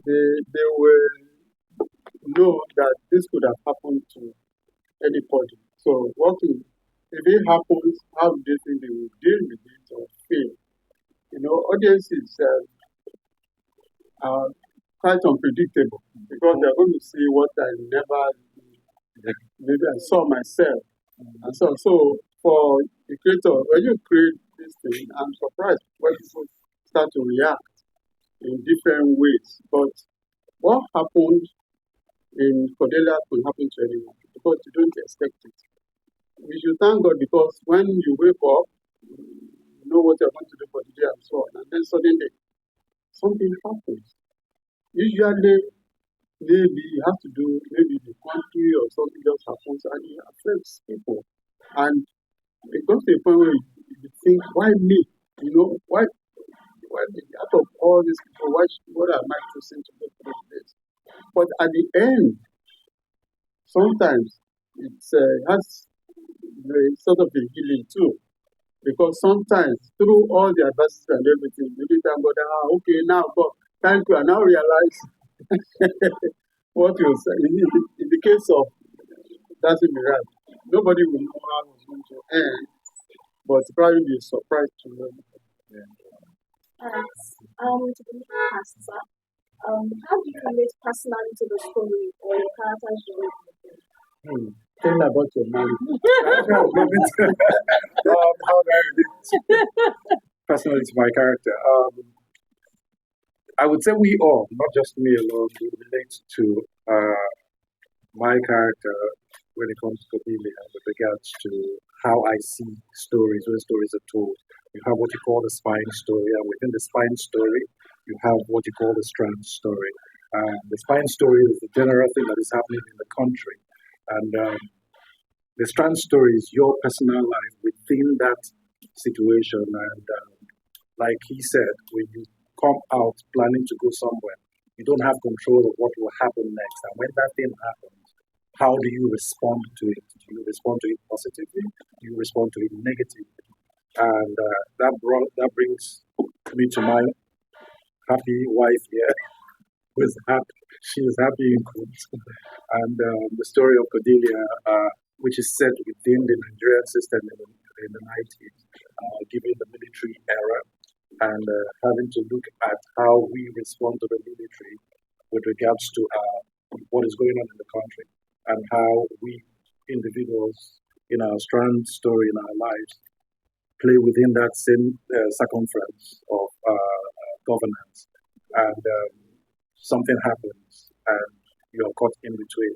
they will know that this could have happened to anybody. So if it happens, how do they think they will deal with it or fail? Audiences are quite unpredictable because they're going to see what I never maybe I saw myself. And so for the creator, when you create this thing, I'm surprised when people start to react in different ways. But what happened in Cordelia could happen to anyone because you don't expect it. We should thank God because when you wake up, you know what you're going to do for the day and so on, and then suddenly something happens. Usually, maybe you have to do maybe the country or something just happens and it affects people. And it goes to a point where you think, why me? Why me? Out of all these people, what am I choosing to go through this? But at the end, sometimes it has sort of a healing too. Because sometimes through all the adversity and everything, you need thank God, okay, now God, thank you, I now realize what you said. In the case of that's in Iran, nobody will know how it's going to end, but probably be surprised to know. To the pastor, how do you relate personally to the story or your character's journey? Tell me about your marriage. How do I relate personally to my character? I would say we all, not just me alone, we relate to my character when it comes to Cordelia with regards to how I see stories, when stories are told. You have what you call the spine story, and within the spine story, you have what you call the strand story. The spine story is the general thing that is happening in the country. And the strand story is your personal life within that situation. And like he said, when you come out planning to go somewhere, you don't have control of what will happen next. And when that thing happens, how do you respond to it? Do you respond to it positively? Do you respond to it negatively? And that brings me to my happy wife here, who is happy. She is happy in quotes. And the story of Cordelia, which is set within the Nigerian system in the 90s, given the military era, and having to look at how we respond to the military with regards to what is going on in the country, and how we individuals in our strand story in our lives play within that same circumference of governance. And something happens and you're caught in between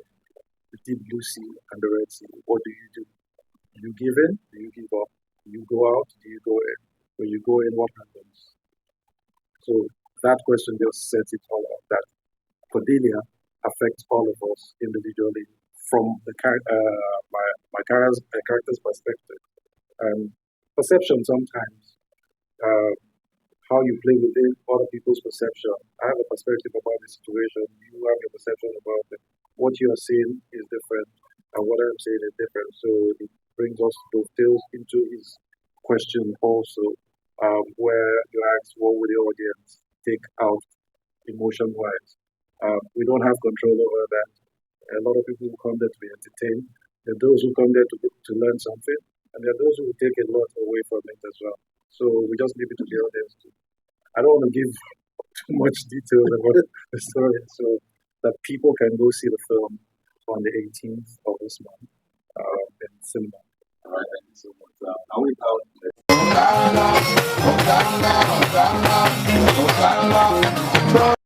the deep blue sea and the Red Sea. What do? Do you give in? Do you give up? Do you go out? Do you go in? When you go in, what happens? So that question just sets it all up, that Cordelia affects all of us individually from the my character's perspective. Perception sometimes, how you play within other people's perception. I have a perspective about the situation, you have a perception about it. What you are seeing is different, and what I'm saying is different. So it brings us dovetails into his question also, where you ask, what would the audience take out emotion-wise? We don't have control over that. A lot of people who come there to be entertained. There are those who come there to learn something, and there are those who will take a lot away from it as well. So we just leave it to the audience too. I don't want to give too much details about the story, so that people can go see the film on the 18th of this month in cinema. All right, thank you so much. I will now.